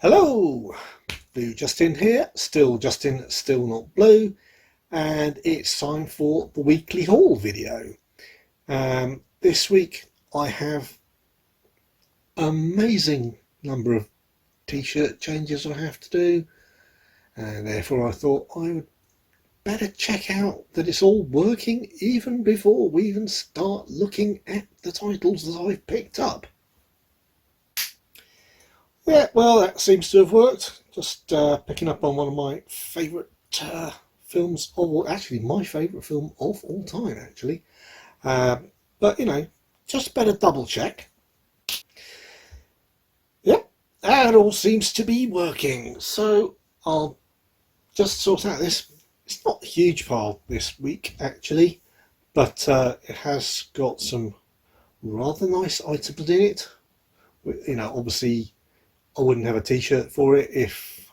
Hello, Blue Justin here, still Justin, still not Blue, and it's time for the weekly haul video. This week I have an amazing number of t-shirt changes I have to do, and therefore I thought I would better check out that it's all working even before we even start looking at the titles that I've picked up. Yeah, well, that seems to have worked. Just picking up on one of my favourite films actually my favourite film of all time, actually. But, you know, just better double check. Yep, that all seems to be working. So I'll just sort out this. It's not a huge pile this week, actually, but it has got some rather nice items in it. You know, obviously, I wouldn't have a t-shirt for it if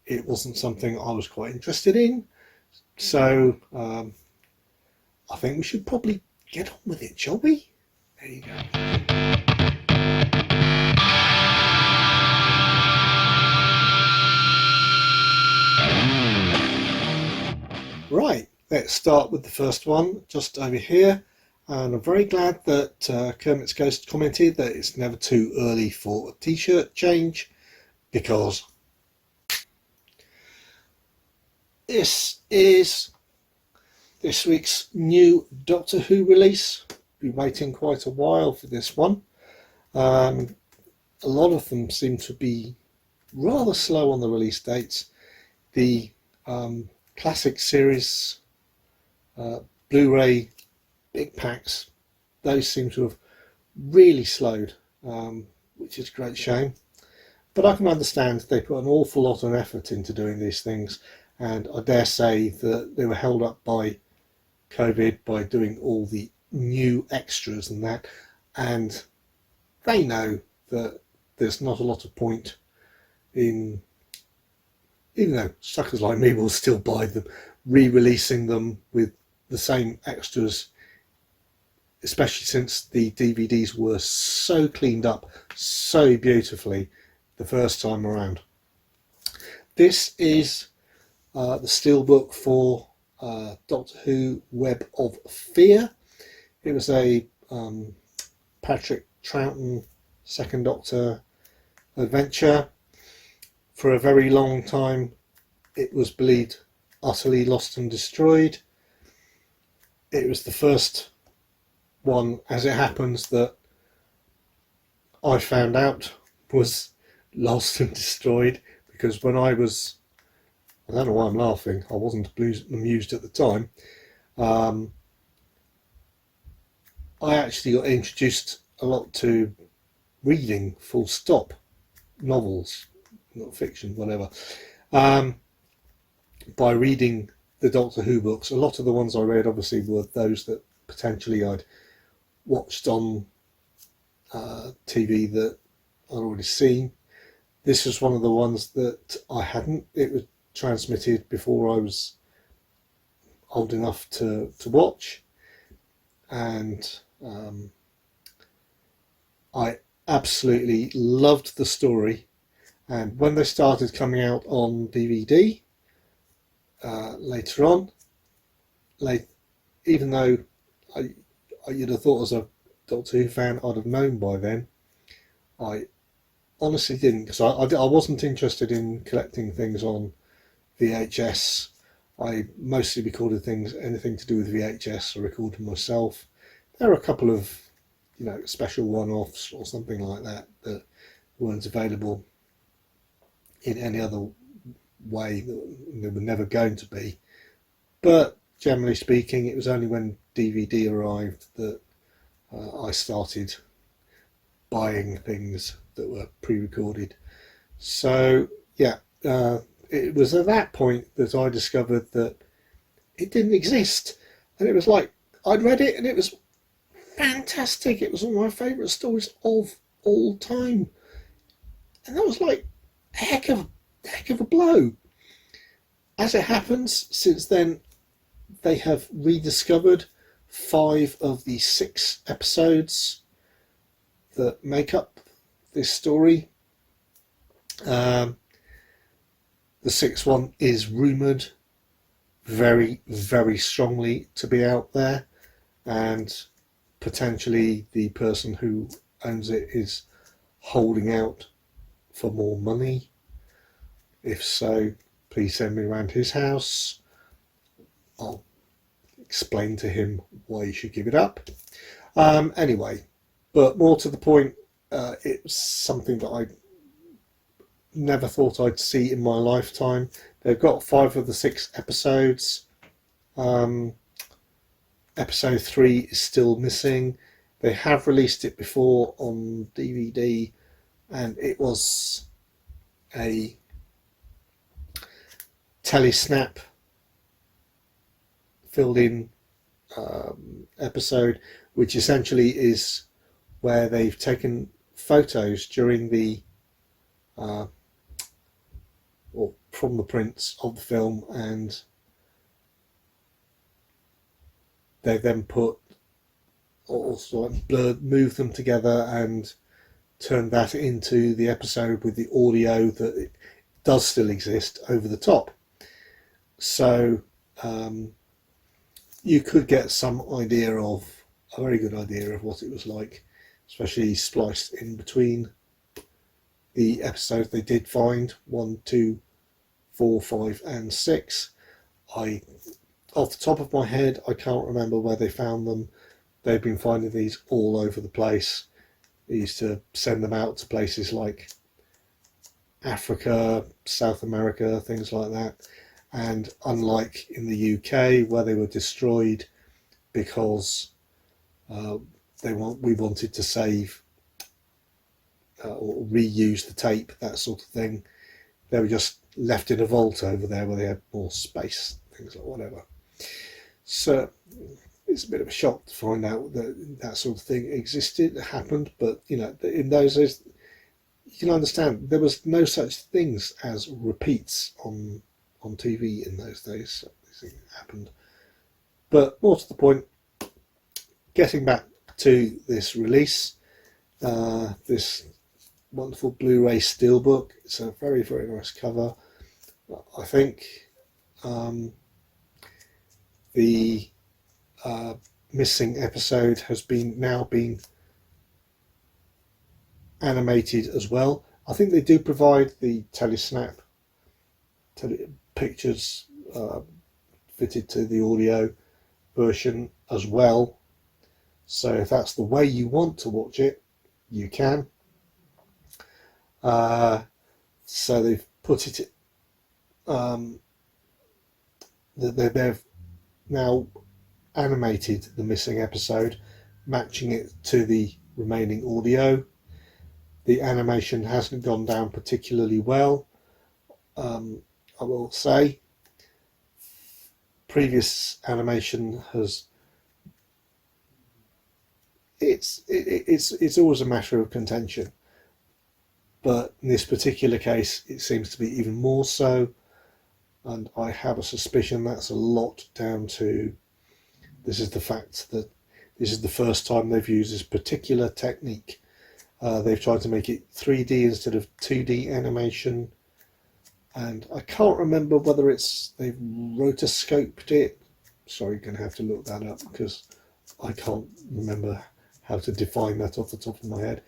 it wasn't something I was quite interested in. So I think we should probably get on with it, shall we? There you go. Right, let's start with the first one just over here. And I'm very glad that Kermit's Ghost commented that it's never too early for a t-shirt change, because this is this week's new Doctor Who release. Been waiting quite a while for this one. A lot of them seem to be rather slow on the release dates. The classic series Blu-ray big packs, those seem to have really slowed, which is a great shame. But I can understand they put an awful lot of effort into doing these things, and I dare say that they were held up by COVID, by doing all the new extras and that, and they know that there's not a lot of point in, even though suckers like me will still buy them, re-releasing them with the same extras, especially since the DVDs were so cleaned up so beautifully the first time around. This is the steelbook for Doctor Who Web of Fear. It was a Patrick Troughton Second Doctor adventure. For a very long time it was believed utterly lost and destroyed. It was the first one, as it happens, that I found out was lost and destroyed, because when I don't know why I'm laughing, I wasn't amused at the time, I actually got introduced a lot to reading full stop novels, not fiction, whatever, by reading the Doctor Who books. A lot of the ones I read obviously were those that potentially I'd watched on TV that I'd already seen. This was one of the ones that I hadn't. It was transmitted before I was old enough to watch, and I absolutely loved the story. And when they started coming out on DVD later on, even though you'd have thought as a Doctor Who fan I'd have known by then, I honestly didn't, because I wasn't interested in collecting things on VHS. I mostly recorded things, anything to do with VHS I recorded myself. There are a couple of, you know, special one-offs or something like that that weren't available in any other way, that they were never going to be. But generally speaking, it was only when DVD arrived that I started buying things that were pre-recorded. So yeah, it was at that point that I discovered that it didn't exist, and it was like I'd read it and it was fantastic. It was one of my favourite stories of all time, and that was like a heck of a blow. As it happens, since then they have rediscovered 5 of the 6 episodes that make up this story, Um, the sixth one is rumoured very, very strongly to be out there, and potentially the person who owns it is holding out for more money. If so, please send me around his house. I'll explain to him why you should give it up. Anyway, but more to the point, it's something that I never thought I'd see in my lifetime. They've got 5 of the 6 episodes. Episode 3 is still missing. They have released it before on DVD, and it was a telesnap filled in episode, which essentially is where they've taken photos during the or from the prints of the film, and they then put also blurred, moved them together and turned that into the episode with the audio that it does still exist over the top. So you could get some idea of, a very good idea of what it was like, especially spliced in between the episodes they did find, 1, 2, 4, 5 and 6. Off the top of my head, I can't remember where they found them. They've been finding these all over the place. They used to send them out to places like Africa, South America, things like that. And unlike in the UK, where they were destroyed because we wanted to save or reuse the tape, that sort of thing, they were just left in a vault over there where they had more space, things like whatever. So it's a bit of a shock to find out that that sort of thing existed, happened, but you know, in those days, you can understand there was no such things as repeats on TV in those days. So this thing happened. But more to the point, getting back to this release, this wonderful Blu-ray steelbook. It's a very, very nice cover. I think the missing episode has now been animated as well. I think they do provide the telesnap pictures fitted to the audio version as well. So if that's the way you want to watch it, you can. So they've put it. They've now animated the missing episode, matching it to the remaining audio. The animation hasn't gone down particularly well, I will say. Previous animation has. It's always a matter of contention, but in this particular case, it seems to be even more so. And I have a suspicion that's a lot down to this is the fact that this is the first time they've used this particular technique. They've tried to make it 3D instead of 2D animation, and I can't remember whether they've rotoscoped it. Sorry, going to have to look that up because I can't remember how to define that off the top of my head.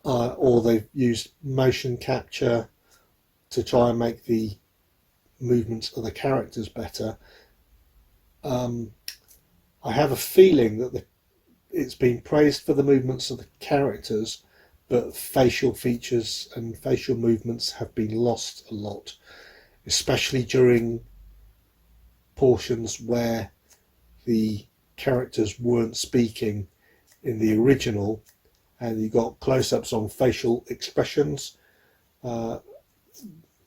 Or they've used motion capture to try and make the movements of the characters better. I have a feeling that it's been praised for the movements of the characters, but facial features and facial movements have been lost a lot, especially during portions where the characters weren't speaking in the original, and you got close-ups on facial expressions,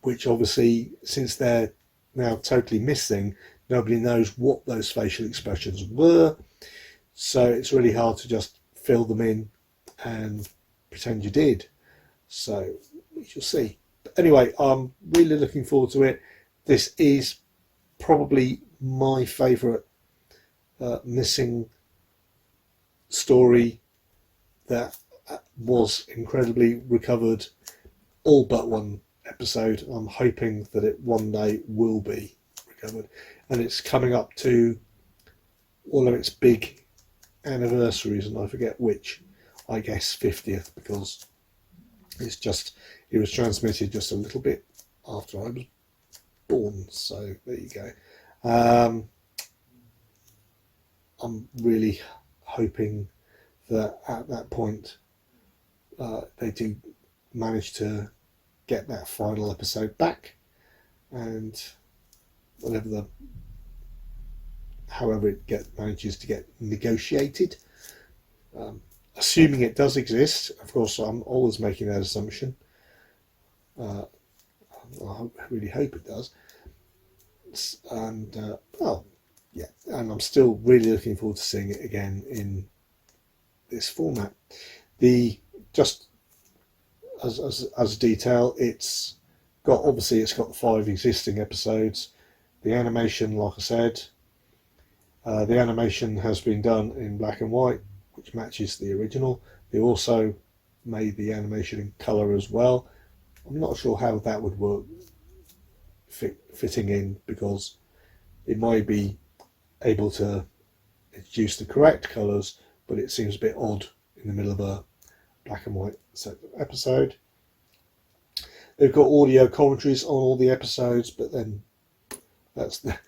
which obviously, since they're now totally missing, nobody knows what those facial expressions were, so it's really hard to just fill them in and pretend you did. So we shall see. But anyway, I'm really looking forward to it. This is probably my favourite missing story that was incredibly recovered, all but one episode. I'm hoping that it one day will be recovered, and it's coming up to all of its big anniversaries, and I forget which. I guess 50th, because it was transmitted just a little bit after I was born. So there you go. I'm really hoping that at that point they do manage to get that final episode back, and however it manages to get negotiated. Assuming it does exist, of course, I'm always making that assumption. I really hope it does. And and I'm still really looking forward to seeing it again in this format. Just as detail, it's got the 5 existing episodes. The animation, like I said, the animation has been done in black and white, which matches the original. They also made the animation in colour as well. I'm not sure how that would work fitting in, because it might be able to introduce the correct colours, but it seems a bit odd in the middle of a black and white episode. They've got audio commentaries on all the episodes, but then that's not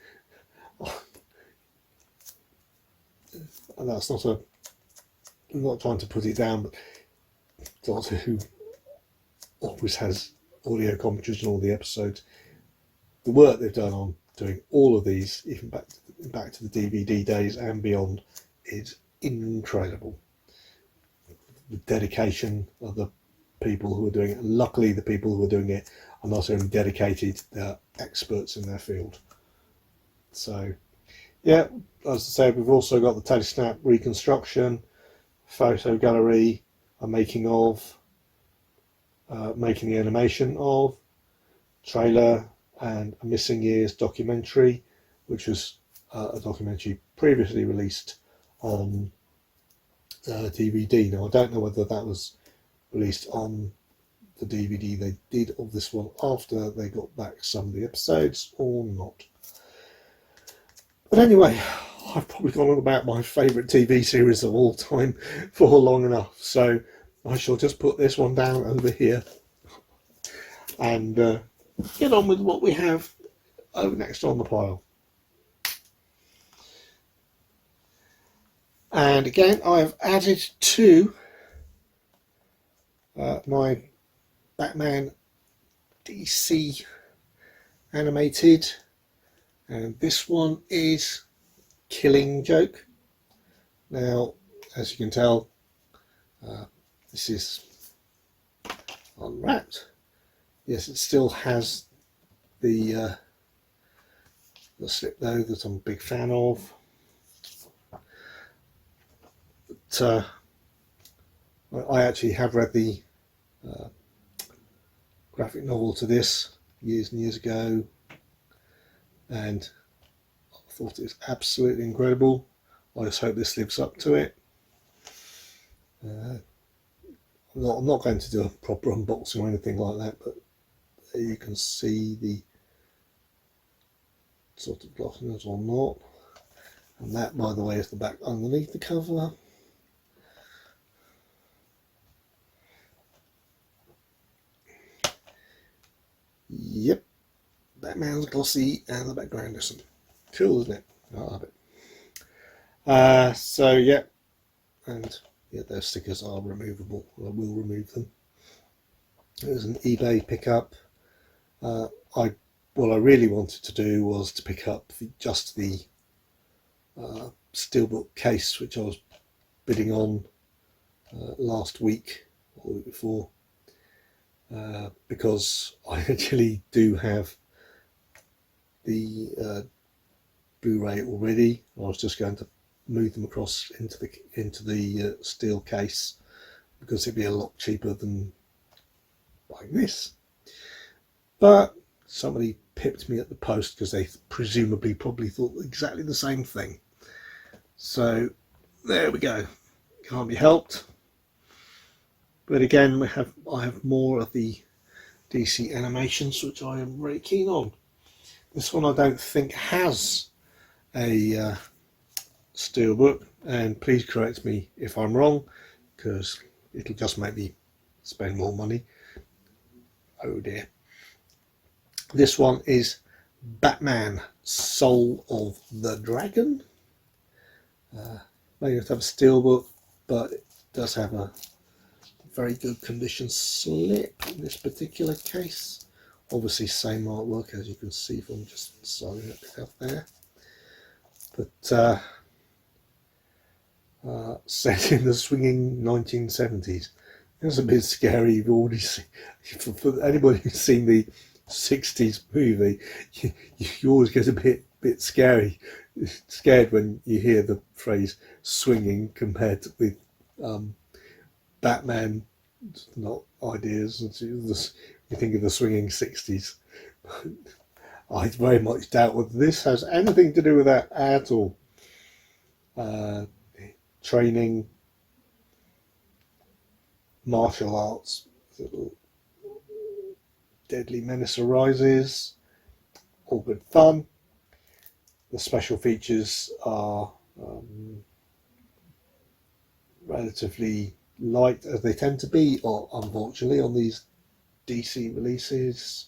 I'm not trying to put it down, but Doctor Who always has audio commentaries on all the episodes. The work they've done on doing all of these, even back to the DVD days and beyond, is incredible. The dedication of the people who are doing it. And luckily, the people who are doing it are not only dedicated, they're experts in their field. So, yeah, as I said, we've also got the Telesnap reconstruction, photo gallery, a making of, making the animation of, trailer, and a Missing Years documentary, which was a documentary previously released on DVD. Now, I don't know whether that was released on the DVD they did of this one after they got back some of the episodes or not. But anyway, I've probably gone on about my favourite TV series of all time for long enough, so I shall just put this one down over here and get on with what we have over next on the pile. And again, I've added to my Batman DC animated, and this one is Killing Joke. Now, as you can tell, this is unwrapped. Yes, it still has the slip though that I'm a big fan of. But I actually have read the graphic novel to this years and years ago, and I thought it was absolutely incredible. I just hope this lives up to it. I'm not going to do a proper unboxing or anything like that, but there you can see the sort of glossiness or not. And that, by the way, is the back underneath the cover. Yep, Batman's glossy and the background is cool, isn't it? I love it. So yeah, and yeah, those stickers are removable. I will remove them. It was an eBay pickup. What I really wanted to do was to pick up just the steelbook case, which I was bidding on last week or the week before. Because I actually do have the Blu-ray already. I was just going to move them across into the steel case, because it'd be a lot cheaper than buying this. But somebody pipped me at the post because they presumably probably thought exactly the same thing. So there we go. Can't be helped. But again, I have more of the DC animations, which I am very keen on. This one I don't think has a steelbook, and please correct me if I'm wrong, because it'll just make me spend more money. Oh dear. This one is Batman Soul of the Dragon. May not have a steelbook, but it does have a very good condition slip in this particular case. Obviously same artwork, as you can see from just sliding it out there. But set in the swinging 1970s. It's a bit scary. You've already seen, for anybody who's seen the 60s movie, you always get a bit scared when you hear the phrase swinging compared with Batman, not ideas. You think of the swinging 60s. I very much doubt whether this has anything to do with that at all. Training, martial arts, Deadly Menace Arises, all good fun. The special features are relatively light, as they tend to be, or unfortunately, on these DC releases.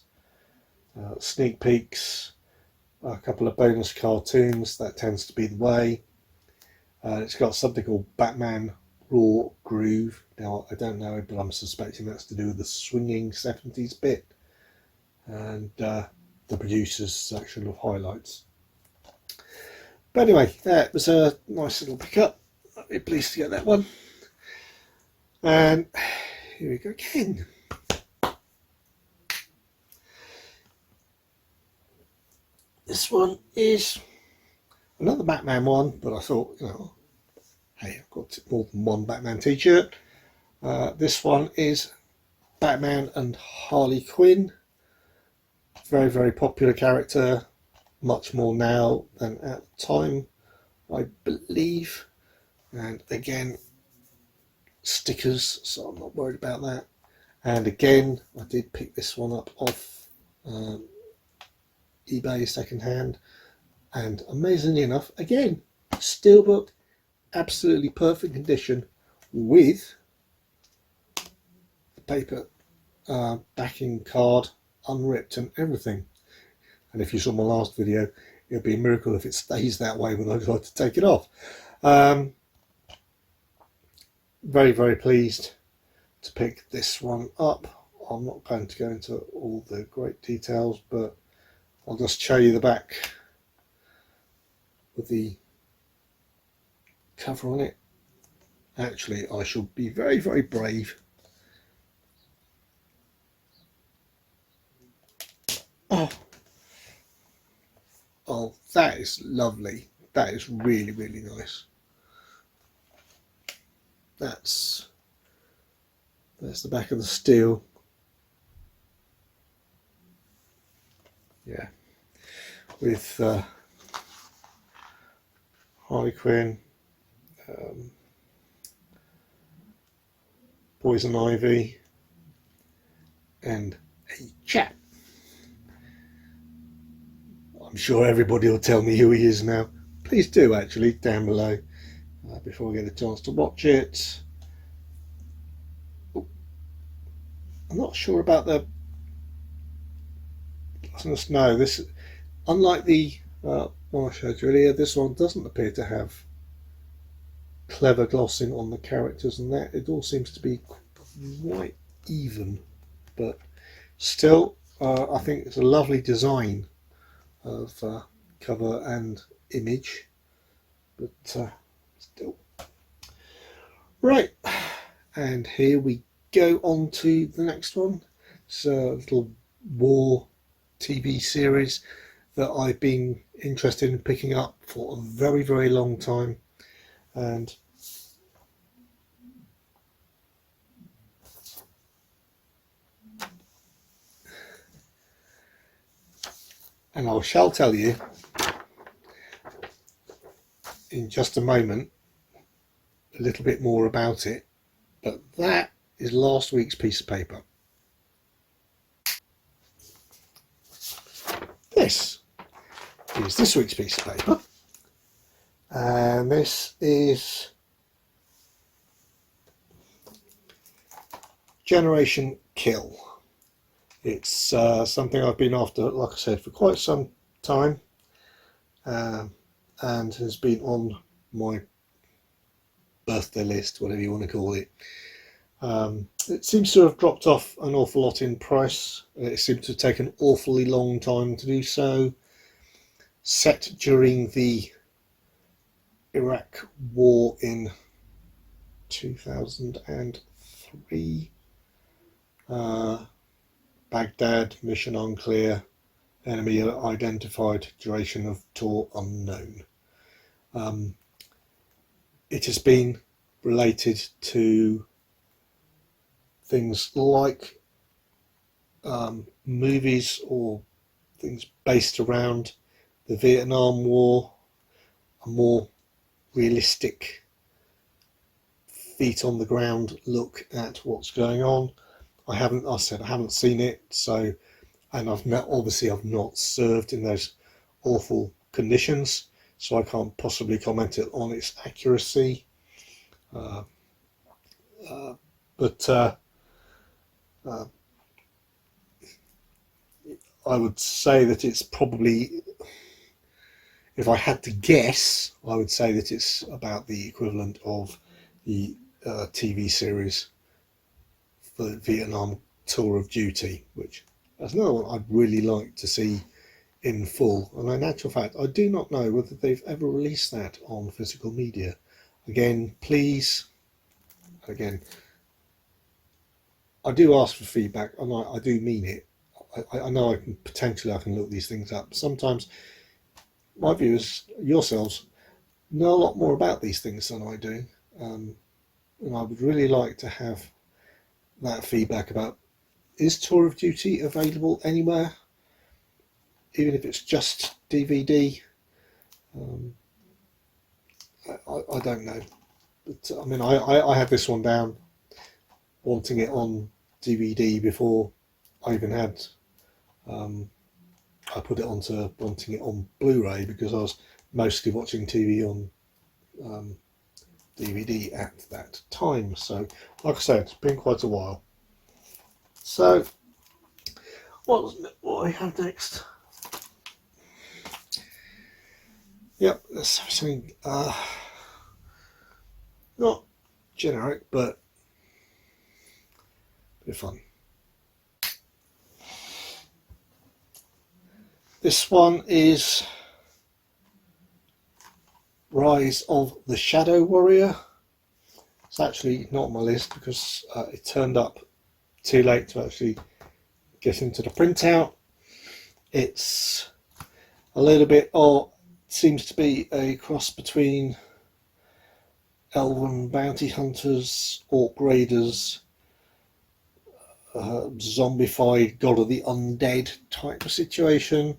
Sneak peeks, a couple of bonus cartoons, that tends to be the way. It's got something called Batman Raw Groove. Now, I don't know, but I'm suspecting that's to do with the swinging 70s bit. And the producer's section of highlights. But anyway, that was a nice little pickup. I'm very pleased to get that one. And here we go again. This one is another Batman one, but I thought, hey, I've got more than one Batman t-shirt. This one is Batman and Harley Quinn. Very, very popular character, much more now than at the time, I believe. And again, stickers, so I'm not worried about that. And again, I did pick this one up off eBay secondhand, and amazingly enough, again, steelbook, absolutely perfect condition, with the paper backing card unripped and everything. And if you saw my last video, it'll be a miracle if it stays that way when I decide to take it off. Very, very pleased to pick this one up. I'm not going to go into all the great details, but I'll just show you the back with the cover on it. Actually, I shall be very, very brave. Oh, that is lovely. That is really, really nice. That's the back of the steel. Yeah, with Harley Quinn, Poison Ivy, and a chap. I'm sure everybody will tell me who he is now. Please do, actually, down below, before I get a chance to watch it. Ooh. I'm not sure about the... No, this, unlike the one I showed you earlier, this one doesn't appear to have clever glossing on the characters and that. It all seems to be quite even, but still, I think it's a lovely design of cover and image, but still. Right, and here we go on to the next one. It's a little war TV series that I've been interested in picking up for a very, very long time, and I shall tell you in just a moment a little bit more about it, but that is last week's piece of paper. This is this week's piece of paper, and this is Generation Kill. It's something I've been after, like I said, for quite some time, and has been on my birthday list, whatever you want to call it. It seems to have dropped off an awful lot in price. It seems to take an awfully long time to do so. Set during the Iraq War in 2003. Baghdad, mission unclear, enemy identified, duration of tour unknown. It has been related to things like movies or things based around the Vietnam War, a more realistic, feet on the ground look at what's going on. I haven't seen it, so, and I've not served in those awful conditions, so I can't possibly comment on its accuracy. But I would say that it's probably, if I had to guess, I would say that it's about the equivalent of the TV series for Vietnam Tour of Duty, which is another one I'd really like to see in full. And in actual fact, I do not know whether they've ever released that on physical media. Again, please, I do ask for feedback, and I do mean it. I know I can look these things up. Sometimes my viewers, yourselves, know a lot more about these things than I do, and I would really like to have that feedback about, is Tour of Duty available anywhere, even if it's just DVD? I don't know, but I mean, I had this one down, wanting it on DVD before I even had I put it onto wanting it on Blu-ray, because I was mostly watching TV on DVD at that time. So, like I said, it's been quite a while. So, what I have next? Yep, let's have something not generic, but a bit of fun. This one is Rise of the Shadow Warrior. It's actually not on my list because it turned up too late to actually get into the printout. It's a little bit, seems to be a cross between Elven Bounty Hunters, Orc Raiders, zombified God of the Undead type of situation.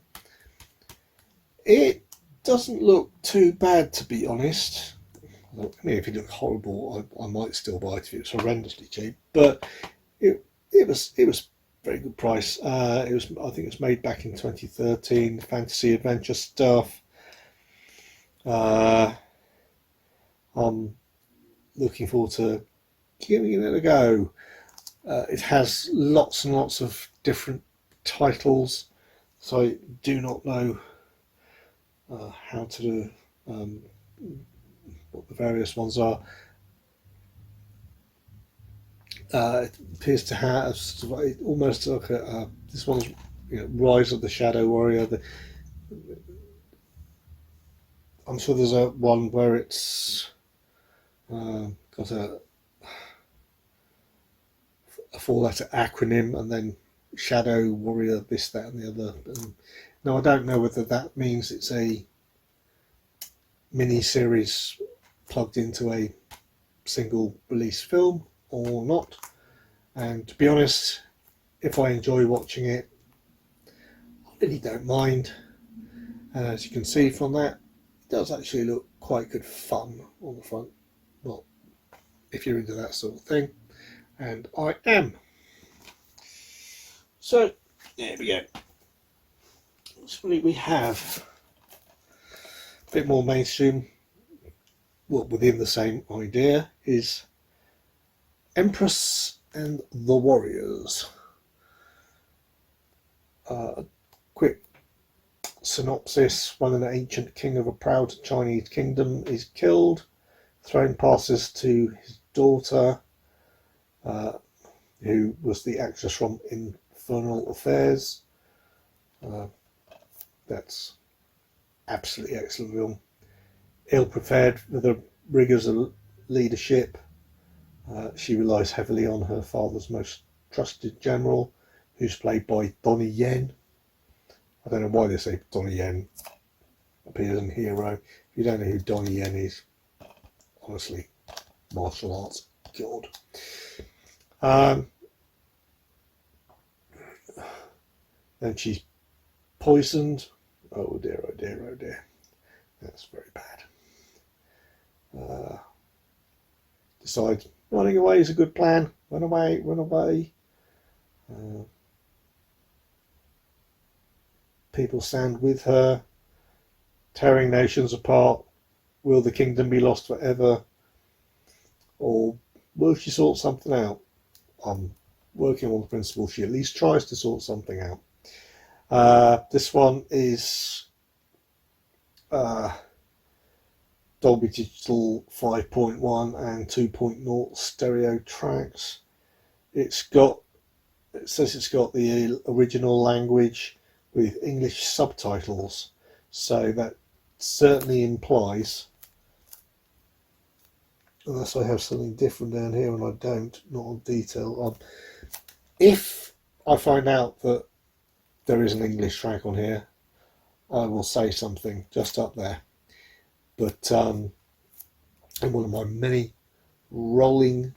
It doesn't look too bad, to be honest. I mean, if it looked horrible, I might still buy it if it was horrendously cheap. But it was very good price. I think it was made back in 2013. Fantasy adventure stuff. I'm looking forward to giving it a go. It has lots and lots of different titles, so I do not know how to do what the various ones are. It appears to have almost like this one's Rise of the Shadow Warrior. I'm sure there's a one where it's got a four-letter acronym, and then Shadow Warrior, this, that, and the other. Now, I don't know whether that means it's a mini-series plugged into a single release film or not. And to be honest, if I enjoy watching it, I really don't mind. And as you can see from that, it does actually look quite good fun on the front. Well, if you're into that sort of thing. And I am. So there we go. So we have a bit more mainstream. Well, within the same idea is Empress and the Warriors. Quick synopsis: when an ancient king of a proud Chinese kingdom is killed, throne passes to his daughter, who was the actress from Infernal Affairs. That's absolutely excellent film. Ill prepared for the rigours of leadership, she relies heavily on her father's most trusted general, who's played by Donnie Yen. I don't know why they say Donnie Yen appears in Hero. If you don't know who Donnie Yen is, honestly, martial arts, God. Then she's poisoned. Oh dear, oh dear, oh dear. That's very bad. Decides running away is a good plan. Run away, run away. People stand with her, tearing nations apart. Will the kingdom be lost forever? Or will she sort something out? I'm working on the principle she at least tries to sort something out. This one is Dolby Digital 5.1 and 2.0 stereo tracks. It says it's got the original language with English subtitles, so that certainly implies, unless I have something different down here and I don't, not on detail, if I find out that there is an English track on here, I will say something just up there. But in one of my many rolling,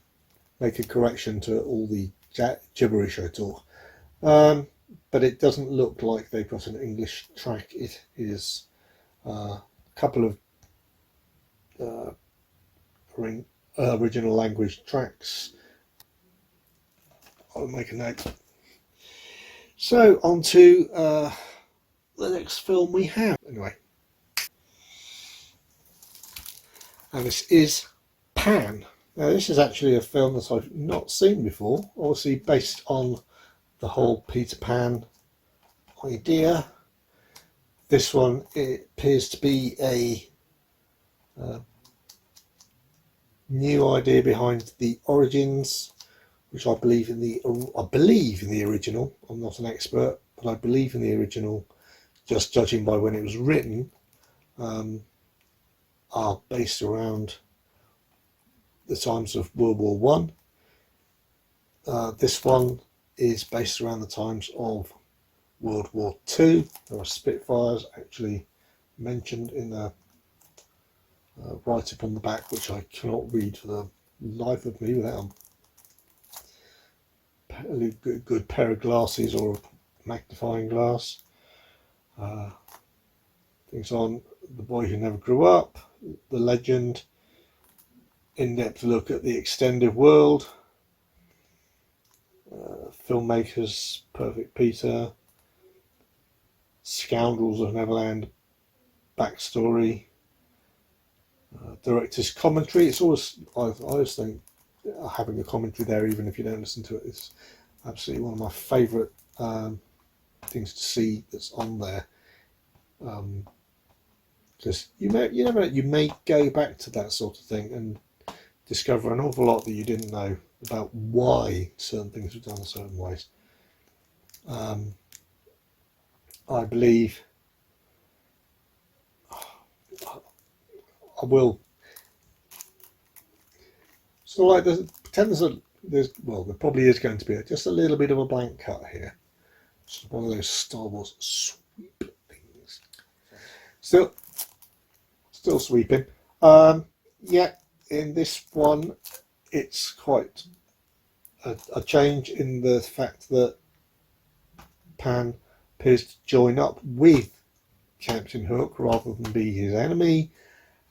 make a correction to all the gibberish I talk. But it doesn't look like they've got an English track. It is a couple of original language tracks. I'll make a note. So on to the next film we have. Anyway. And this is Pan. Now this is actually a film that I've not seen before, obviously based on the whole Peter Pan idea. This one, it appears to be a new idea behind the origins, which I believe in the original. I'm not an expert, but I believe in the original, just judging by when it was written, are based around the times of World War One. This one is based around the times of World War Two. There are Spitfires actually mentioned in the write-up on the back, which I cannot read for the life of me without a good pair of glasses or a magnifying glass. Things on The Boy Who Never Grew Up, The Legend, in-depth look at the extended world, filmmakers Perfect Peter, Scoundrels of Neverland backstory, director's commentary. It's always, I always think having a commentary there, even if you don't listen to it, is absolutely one of my favourite things to see that's on there. Because you may go back to that sort of thing and discover an awful lot that you didn't know about why certain things were done certain ways. I believe I will. So like pretend there probably is going to be just a little bit of a blank cut here. It's one of those Star Wars sweep things. Still sweeping. Yeah, in this one, it's quite a change in the fact that Pan appears to join up with Captain Hook rather than be his enemy,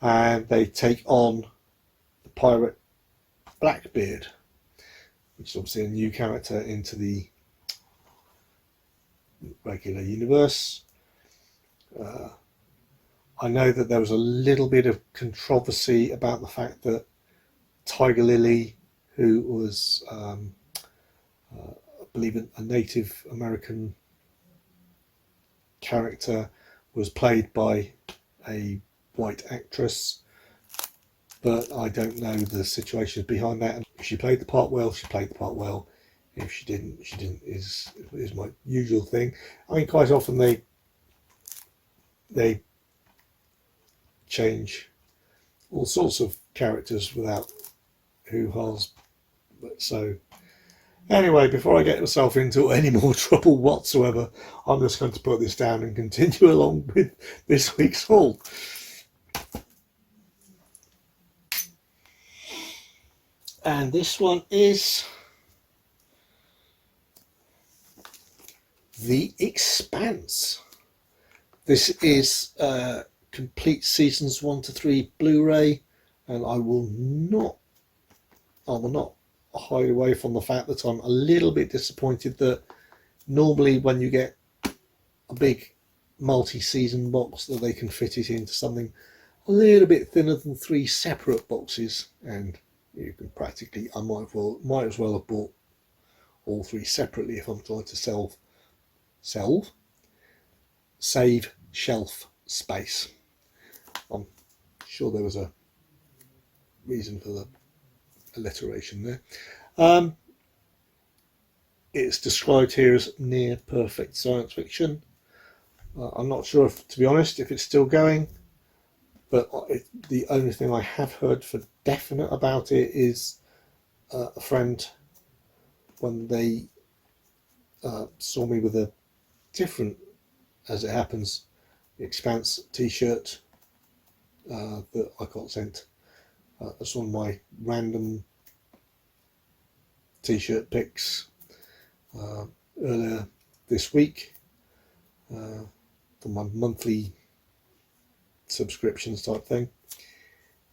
and they take on the pirate Blackbeard. which is obviously a new character into the regular universe. I know that there was a little bit of controversy about the fact that Tiger Lily, who was, I believe, a Native American character, was played by a white actress, but I don't know the situations behind that. If she played the part well, she played the part well. If she didn't, she didn't. Is my usual thing. I mean, quite often they change all sorts of characters without hoo-has. But so anyway, before I get myself into any more trouble whatsoever, I'm just going to put this down and continue along with this week's haul. And this one is The Expanse. This is complete seasons 1 to 3 Blu-ray, and I will not hide away from the fact that I'm a little bit disappointed that normally when you get a big multi-season box that they can fit it into something a little bit thinner than 3 separate boxes, and you can practically, I might as well have bought all 3 separately if I'm trying to save shelf space. I'm sure there was a reason for the alliteration there. It's described here as near perfect science fiction. I'm not sure, to be honest, if it's still going, but the only thing I have heard for definite about it is a friend, when they saw me with a different, as it happens, The Expanse t-shirt that I got sent. That's one of my random t-shirt picks earlier this week for my monthly subscriptions type thing.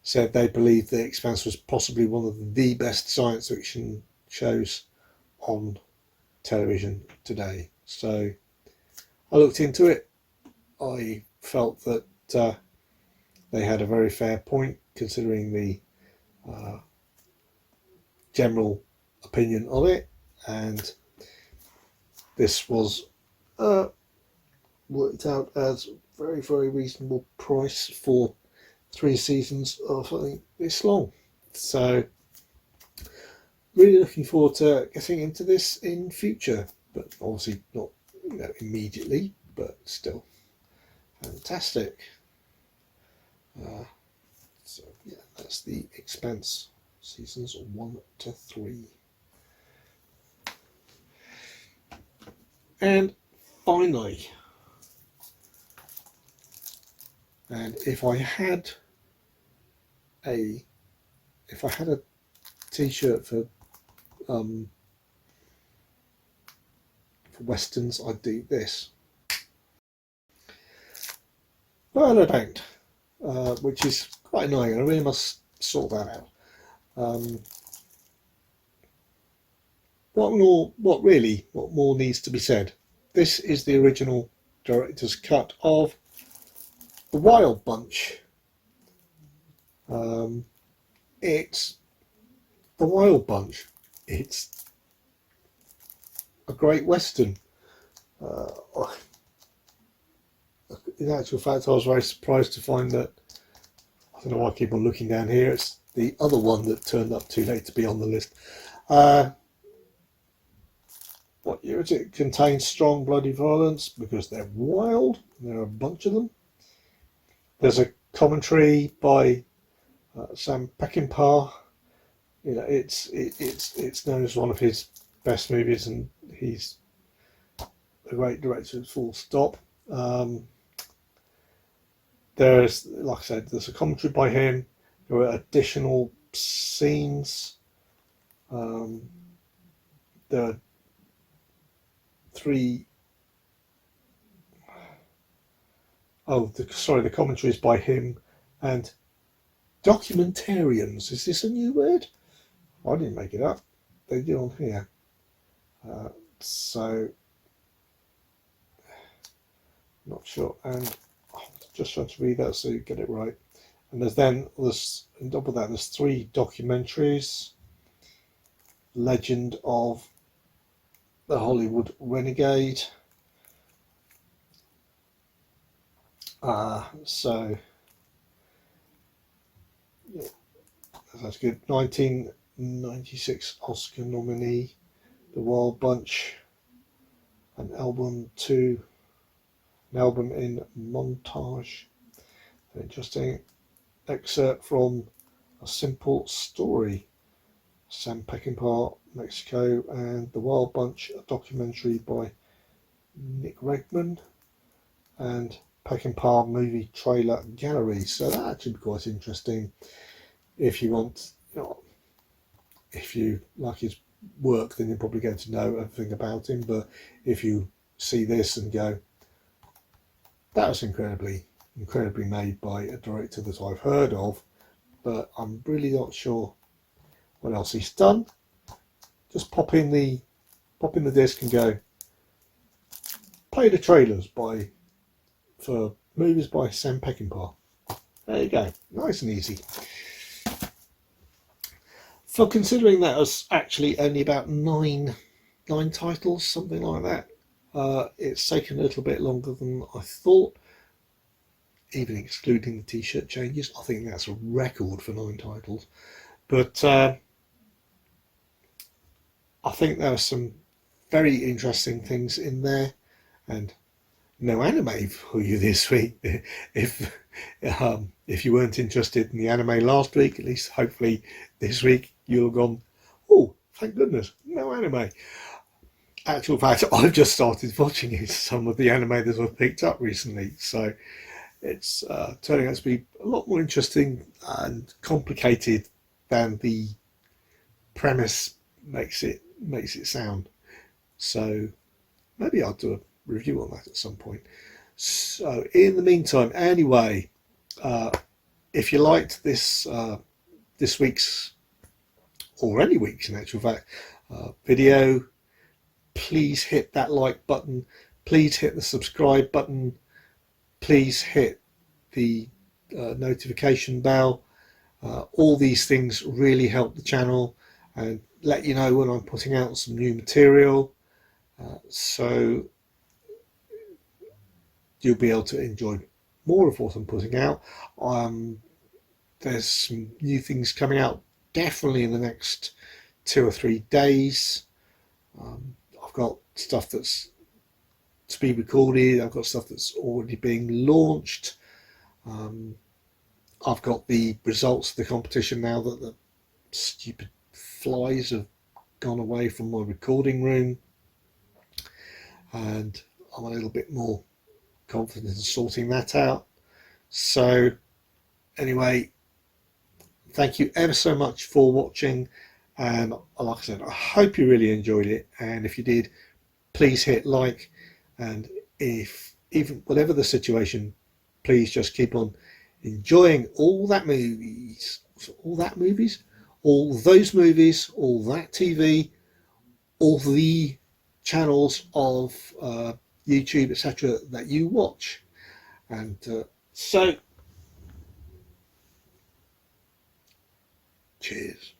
Said they believed The Expanse was possibly one of the best science fiction shows on television today. So I looked into it. I felt that they had a very fair point, considering the general opinion of it, and this was worked out as very, very reasonable price for 3 seasons of something this long. So really looking forward to getting into this in future, but obviously not immediately, but still fantastic. So yeah, that's The Expanse, seasons 1 to 3. And finally, and if I had a t-shirt for westerns, I'd do this. But I don't, which is quite annoying. I really must sort that out. What more needs to be said? This is the original director's cut of The Wild Bunch. It's The Wild Bunch. It's a great western. In actual fact, I was very surprised to find that, I don't know why I keep on looking down here, it's the other one that turned up too late to be on the list. What year is it? It contains strong bloody violence because they're wild. There are a bunch of them. There's a commentary by Sam Peckinpah. It's known as one of his best movies, and he's a great director, full stop. There's, like I said, there's a commentary by him. There are additional scenes. There are 3. The commentary is by him and documentarians. Is this a new word? I didn't make it up. they did on here. So not sure, and I'm just trying to read that so you get it right. And there's on top of that, there's 3 documentaries: Legend of the Hollywood Renegade. So yeah, that's good. 1996 Oscar nominee, The Wild Bunch, an album in montage. An interesting excerpt from A Simple Story, Sam Peckinpah, Mexico, and The Wild Bunch, a documentary by Nick Regman, and Peckinpah movie trailer gallery. So that actually be quite interesting if you want, if you like his work, then you're probably going to know everything about him. But if you see this and go, that was incredibly made by a director that I've heard of, but I'm really not sure what else he's done, just pop in the disc and go, play the trailers for movies by Sam Peckinpah. There you go, nice and easy. For considering that was actually only about nine titles, something like that, it's taken a little bit longer than I thought, even excluding the t-shirt changes. I think that's a record for 9 titles. But I think there are some very interesting things in there, and no anime for you this week. If you weren't interested in the anime last week, at least hopefully this week you'll have gone, oh, thank goodness, no anime. Actual fact, I've just started watching some of the anime that I've picked up recently, so it's turning out to be a lot more interesting and complicated than the premise makes it sound. So maybe I'll do a review on that at some point. So in the meantime, anyway, if you liked this week's, or any week's in actual fact, video, please hit that like button, please hit the subscribe button, please hit the notification bell. All these things really help the channel and let you know when I'm putting out some new material, so you'll be able to enjoy more of what I'm putting out. There's some new things coming out definitely in the next 2 or 3 days. I've got stuff that's to be recorded, I've got stuff that's already being launched. I've got the results of the competition now that the stupid flies have gone away from my recording room, and I'm a little bit more confident in sorting that out. So anyway, thank you ever so much for watching, and like I said, I hope you really enjoyed it, and if you did, please hit like, and if even whatever the situation, please just keep on enjoying all those movies, all that TV, all the channels of YouTube, etc. that you watch. And so cheers.